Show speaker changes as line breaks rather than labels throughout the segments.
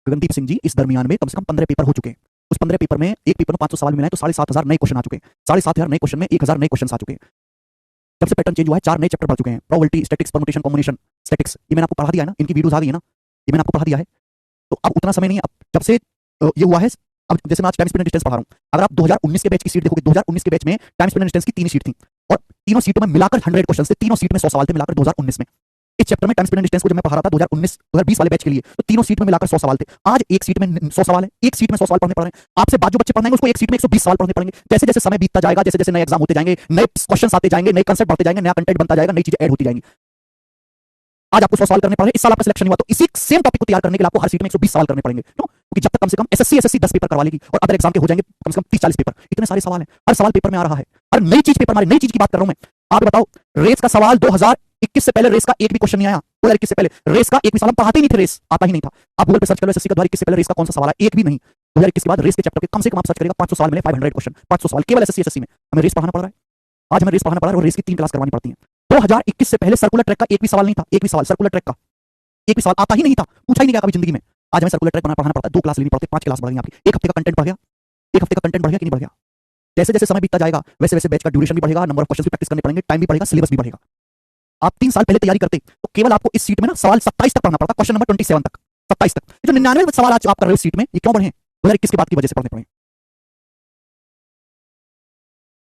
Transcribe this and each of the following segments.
गगनदीप सिंह जी इस दरमियान में कम से कम 15 पेपर हो चुके हैं। उस 15 पेपर में एक पेपर में 500 सवाल मिला है तो 7,500 नए क्वेश्चन आ चुके हैं। 7,500 नए क्वेश्चन में 1,000 नए क्वेश्चन आ चुके हैं। जब से पैटर्न चेंज हुआ है 4 नए चैप्टर बढ़ चुके हैं। Probability, statics, permutation, combination, statics, ये मैंने आपको पढ़ा दिया है ना, इनकी वीडियोस आ गई है ना, ये मैंने आपको पढ़ा दिया है। तो अब उतना समय नहीं है। अब जब से ये हुआ है, अब जैसे मैं आज टाइम स्पेंड डिस्टेंस पढ़ा रहा हूँ, अगर आप 2019 के बैच की सीट देखोगे, 2019 के बैच में टाइम स्पेंड डिस्टेंस की 3 सीट थी और तीनों सीटों में मिलाकर 100 क्वेश्चन थे। तीनों सीट में 100 सवाल थे मिलाकर 2019 में। इस चैप्टर में टाइम स्पेंड डिस्टेंस को जब मैं पढ़ा रहा था 2019-2020 वाले बैच के लिए, तो तीनों सीट में मिलाकर 100 सवाल थे। आज एक सीट में 100 सवाल है, एक सीट में 100 सवाल पढ़ने पड़ रहे हैं। आपसे बाद जो बच्चे पढ़ाएंगे उसको एक सीट में 120 सवाल पढ़ने पड़ेंगे। जैसे जैसे समय बीतता जाएगा, जैसे जैसे नए एग्जाम होते जाएंगे, नए क्वेश्चन आते जाएंगे, नए कंसेप्ट बढ़ते जाएंगे, नया कंटेंट बनता जाएगा, नई चीजें ऐड होती जाएंगी। आज आपको 100 सवाल करने पड़ रहे हैं। इस साल आपका सिलेक्शन हुआ तो इसी सेम टॉपिक को तैयार करने के लिए आपको हर सीट में 120 सवाल करने पड़ेंगे। क्यों? क्योंकि जब तक कम से कम एसएससी 10 पेपर करवा लेगी और अदर एग्जाम के हो जाएंगे कम से कम 30-40 पेपर। इतने सारे सवाल हैं, हर सवाल पेपर में आ रहा है, हर नई चीज पेपर में, नई चीज की बात कर रहा हूं मैं। आप बताओ, रेस का सवाल 2021 से पहले रेस का एक भी क्वेश्चन नहीं आया। 2021 से पहले रेस का एक भी सवाल हम पढ़ाते ही नहीं थे, रेस आता ही नहीं था। आप गूगल पे सर्च करो एसएससी का 2021 से पहले रेस का कौन सा सवाल है, एक भी नहीं। 2021 के बाद रेस के चैप्टर के कम से कम आप सर्च करेगा 500 सवाल मिले, 500 क्वेश्चन, 500 सवाल केवल एसएससी में। हमें रेस पढ़ाना पड़ रहा है, आज हमें रेस पढ़ाना पड़ रहा है और रेस की 3 क्लास करवानी पड़ती है। 2021 से पहले सर्कुलर ट्रैक का एक भी सवाल नहीं था, एक भी सवाल सर्कुलर ट्रैक का एक भी सवाल आता ही नहीं था, पूछा ही नहीं गया कभी जिंदगी में। आज हमें सर्कुलर ट्रैक पढ़ाना पड़ता है, 2 क्लास लेनी पड़ती है, 5 क्लास बढ़ गई आपकी। एक हफ्ते का कंटेंट बढ़ गया, एक हफ्ते का कंटेंट बढ़ गया कि नहीं बढ़ गया? जैसे जैसे समय बीतता जाएगा वैसे वैसे बैच का ड्यूरेशन भी बढ़ेगा, नंबर ऑफ क्वेश्चन भी प्रैक्टिस करने पड़ेंगे, टाइम भी बढ़ेगा, सिलेबस भी बढ़ेगा। आप 3 साल पहले तैयारी करते तो केवल आपको इस सीट में ना सवाल 27 तक पढ़ना पड़ता, क्वेश्चन नंबर 27 तक, 27 तक। ये जो 99 सवाल आज आप कर रहे हो इस सीट में, ये क्यों बढ़े? 2021 के बाद की वजह से पढ़ने पड़े।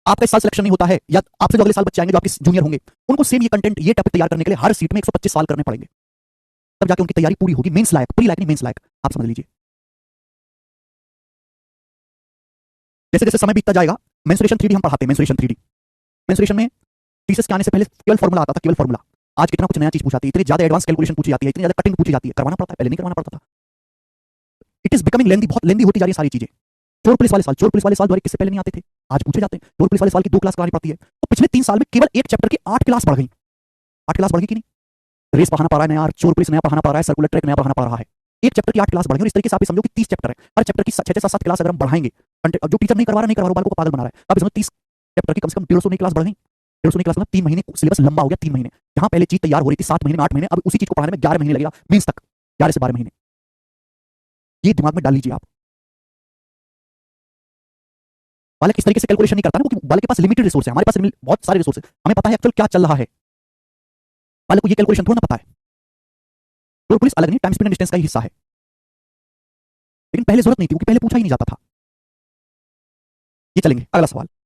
आपका इस साल सिलेक्शन नहीं होता है या आपसे जो अगले साल बच्चे आएंगे जो आपके जूनियर होंगे, उनको सेम ये कंटेंट, ये टॉपिक तैयार करने के लिए हर सीट में 125 सवाल करने पड़ेंगे, तब जाके उनकी तैयारी पूरी होगी, मेंस लायक, प्री लायक नहीं, मेंस लायक। आप समझ लीजिए। जैसे जैसे समय बीतता जाएगा, मेंसुरेशन 3D हम पढ़ाते हैं, मेंसुरेशन 3D। मेंसुरेशन में टीचर्स के आने से पहले केवल फॉर्मूला आता था, केवल फॉर्मूला। आज कितना कुछ नया चीज पूछी जाती है, इतनी ज्यादा एडवांस कैलकुलेशन पूछी जाती है, इतनी ज्यादा कटिंग पूछी जाती है, करवाना पड़ता है, पहले नहीं करवाना पड़ता था। इट इज बिकमिंग लेंथी, बहुत लेंथी होती जा रही है सारी चीजें। चोर पुलिस वाले सवाल, चोर पुलिस वाले सवाल 2021 से पहले नहीं आते थे, आज पूछे जाते हैं। चोर पुलिस वाले सवाल की 2 क्लास करानी पड़ती है। तो पिछले 3 साल में केवल एक चैप्टर की 8 क्लास बढ़ गई। 8 क्लास बढ़ गई कि नहीं? रेस पढ़ाना पड़ रहा है नया, चोर पुलिस नया पढ़ाना पड़ रहा है, सर्कुलर ट्रैक नया पढ़ाना पड़ रहा है। एक चैप्टर की 8 क्लास बढ़ गई और इस तरीके से आप समझो कि 30 चैप्टर है, हर चैप्टर की 6-7 क्लास अगर हम बढ़ाएंगे, जो टीचर नहीं करवा रहा, नहीं करवा रहा, बालकों को पागल बना रहा है, आप समझो 30 चैप्टर की कम से कम 150 नई क्लास बढ़ गई। 150 नई क्लास मतलब 3 महीने सिलेबस लंबा हो गया, 3 महीने। जहां पहले चीज तैयार हो रही थी 7 महीने में, 8 महीने, अब उसी चीज को पढ़ाने में 11 महीने लगेगा, मेंस तक 11 से 12 महीने। ये दिमाग में डाल लीजिए आप। बालक इस तरीके से कैलकुलेशन नहीं करता ना, क्योंकि बालक के पास लिमिटेड रिसोर्स है, हमारे पास बहुत सारे रिसोर्स है, हमें पता है एक्चुअल क्या चल रहा है। बालक को ये कैलकुलेशन थोड़ा ना पता है। तो पुलिस अलग नहीं, टाइम स्पेंड डिस्टेंस का ही हिस्सा है, लेकिन पहले जरूरत नहीं थी क्योंकि पहले पूछा ही नहीं जाता था। ये चलेंगे अगला सवाल।